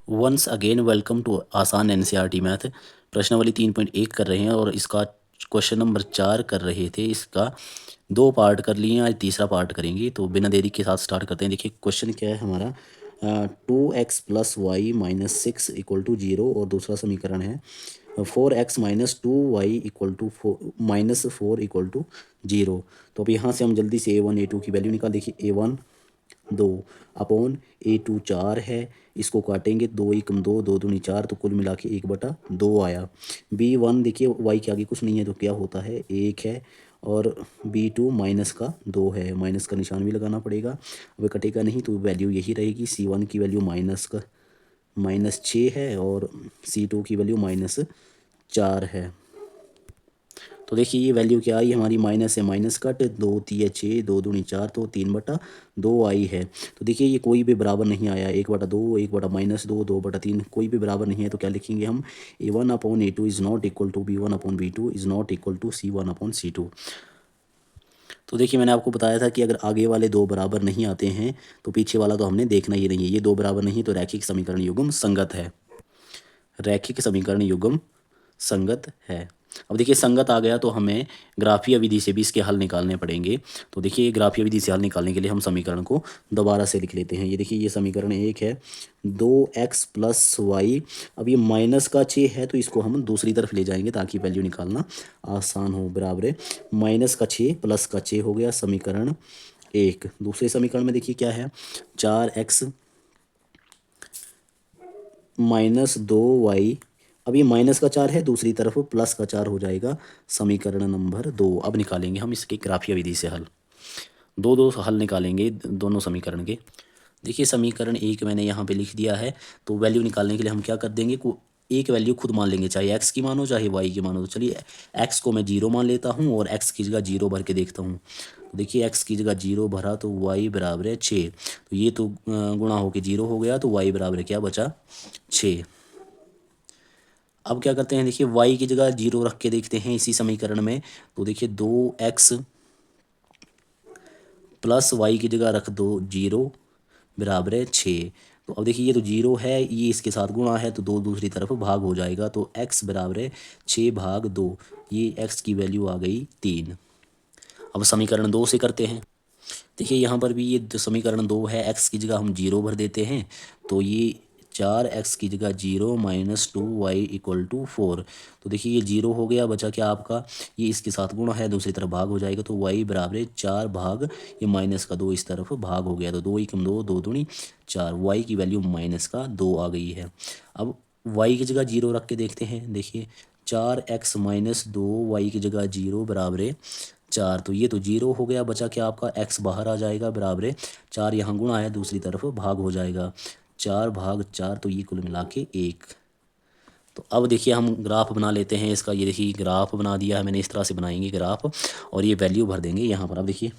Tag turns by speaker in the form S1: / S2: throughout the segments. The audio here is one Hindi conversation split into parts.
S1: वंस अगेन वेलकम टू आसान एनसीईआरटी मैथ। प्रश्नावली 3.1 कर रहे हैं और इसका क्वेश्चन नंबर 4 कर रहे थे। इसका 2 पार्ट कर लिए हैं, आज तीसरा पार्ट करेंगे। तो बिना देरी के साथ स्टार्ट करते हैं। देखिए क्वेश्चन क्या है हमारा, 2x + y - 6 = 0 और दूसरा समीकरण है 4x - 2y = -4 तो अब यहाँ से हम जल्दी से a1 a2 की वैल्यू निकाल। देखिए a1 2 अपॉन a2 4 है, इसको काटेंगे 2 एकम 2 2 दूनी 4 तो कुल मिला के 1/2 आया। b1 देखिए y के आगे कुछ नहीं है तो क्या होता है 1 है, और b2 -2 है, माइनस का निशान भी लगाना पड़ेगा। अब कटेगा नहीं तो वैल्यू यही रहेगी। c1 की वैल्यू -6 है और c2 की वैल्यू -4 है। तो देखिए ये वैल्यू क्या आई हमारी, माइनस से माइनस कट, 2 तिया 6 2 दूनी 4 तो 3/2 आई है। तो देखिए ये कोई भी बराबर नहीं आया, 1/2 1/-2 2/3 कोई भी बराबर नहीं है। तो क्या लिखेंगे हम, a1/a2 is not equal to b1/b2 is not equal to c1/c2। तो देखिए मैंने आपको बताया था कि अगर आगे वाले दो बराबर नहीं आते हैं तो पीछे वाला तो हमने देखना ही नहीं है। ये दो बराबर नहीं तो रैखिक समीकरण युग्म संगत है, रैखिक समीकरण युग्म संगत है। अब देखिए संगत आ गया तो हमें ग्राफीय विधि से भी इसके हल निकालने पड़ेंगे। तो देखिए ग्राफीय विधि से हल निकालने के लिए हम समीकरण को दोबारा से लिख लेते हैं। ये देखिए ये समीकरण 1 है, 2x + y। अब ये माइनस का 6 है तो इसको हम दूसरी तरफ ले जाएंगे ताकि वैल्यू निकालना आसान हो। बराबर है -6 + 6 हो गया समीकरण 1। दूसरे समीकरण में देखिए क्या है, 4x - 2y। अब ये माइनस का 4 है, दूसरी तरफ प्लस का 4 हो जाएगा समीकरण नंबर 2। अब निकालेंगे हम इसके ग्राफीय विधि से हल। दो दो हल निकालेंगे दोनों समीकरण के। देखिए समीकरण 1 मैंने यहाँ पे लिख दिया है। तो वैल्यू निकालने के लिए हम क्या कर देंगे, एक वैल्यू खुद मान लेंगे, चाहे एक्स की मानो चाहे वाई की मानो। तो चलिए एक्स को मैं 0 मान लेता हूँ और एक्स की जगह 0 भर के देखता हूँ। तो देखिए एक्स की जगह 0 भरा तो वाई बराबर है 6। तो ये तो गुणा होके 0 हो गया तो वाई बराबर क्या बचा, 6। अब क्या करते हैं, देखिए y की जगह 0 रख के देखते हैं इसी समीकरण में। तो देखिए 2x + y की जगह रख दो 0 बराबर है 6। तो अब देखिए ये तो 0 है, ये इसके साथ गुणा है तो 2 दूसरी तरफ भाग हो जाएगा। तो x बराबर है 6/2। ये x की वैल्यू आ गई 3। अब समीकरण 2 से करते हैं। देखिए यहाँ पर भी ये समीकरण 2 है, x की जगह हम 0 भर देते हैं। तो ये 4x की जगह 0 - 2y = 4। तो देखिए ये 0 हो गया, बचा क्या आपका, ये इसके साथ गुणा है दूसरी तरफ भाग हो जाएगा। तो y बराबर है 4 ये माइनस का 2 इस तरफ भाग हो गया। तो 2 एकम 2 2 दूनी 4, y की वैल्यू -2 आ गई है। अब y की जगह 0 रख के देखते हैं। देखिए 4x - 2y की जगह 0 बराबर है 4। तो ये तो 0 हो गया, बचा क्या आपका, x बाहर आ जाएगा बराबर है 4, यहाँ गुणा है दूसरी तरफ भाग हो जाएगा 4/4। तो ये कुल मिला के 1। तो अब देखिए हम ग्राफ बना लेते हैं इसका। ये देखिए ग्राफ बना दिया है मैंने, इस तरह से बनाएंगे ग्राफ और ये वैल्यू भर देंगे यहाँ पर। अब देखिए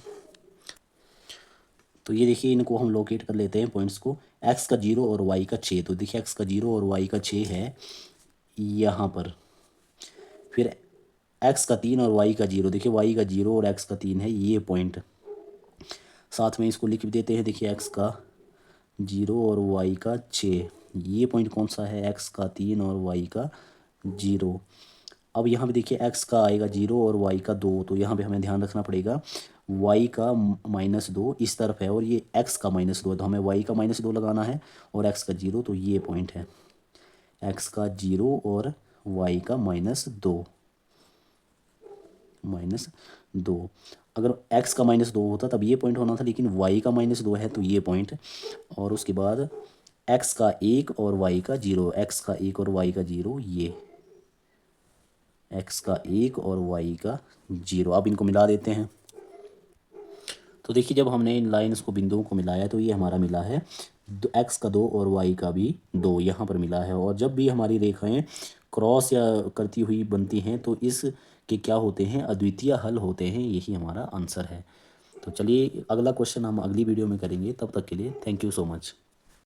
S1: तो ये देखिए इनको हम लोकेट कर लेते हैं पॉइंट्स को, x का 0 और y का 6। तो देखिए x का 0 और y का 6 है यहाँ पर। फिर x का 3 और y का 0, देखिए y का 0 और x का 3 है ये पॉइंट। साथ में इसको लिख भी देते हैं। देखिए x का 0 और y का 6, ये पॉइंट कौन सा है, x का 3 और y का 0। अब यहाँ पे देखिए x का आएगा 0 और y का 2। तो यहाँ पे हमें ध्यान रखना पड़ेगा y का -2 इस तरफ है और ये x का -2 है। तो हमें y का -2 लगाना है और x का 0। तो ये पॉइंट है x का 0 और y का -2। अगर x का -2 होता तब ये पॉइंट होना था, लेकिन y का -2 है तो ये पॉइंट। और उसके बाद x का 1 और y का 0, x का 1 और y का 0, ये x का 1 और y का 0। अब इनको मिला देते हैं। तो देखिए जब हमने इन लाइन्स को, बिंदुओं को मिलाया तो ये हमारा मिला है x का 2 और y का भी 2 यहाँ पर मिला है। और जब भी हमारी रेखाएं क्रॉस या करती हुई बनती हैं तो इस के क्या होते हैं, अद्वितीय हल होते हैं। यही हमारा आंसर है। तो चलिए अगला क्वेश्चन हम अगली वीडियो में करेंगे। तब तक के लिए थैंक यू सो मच।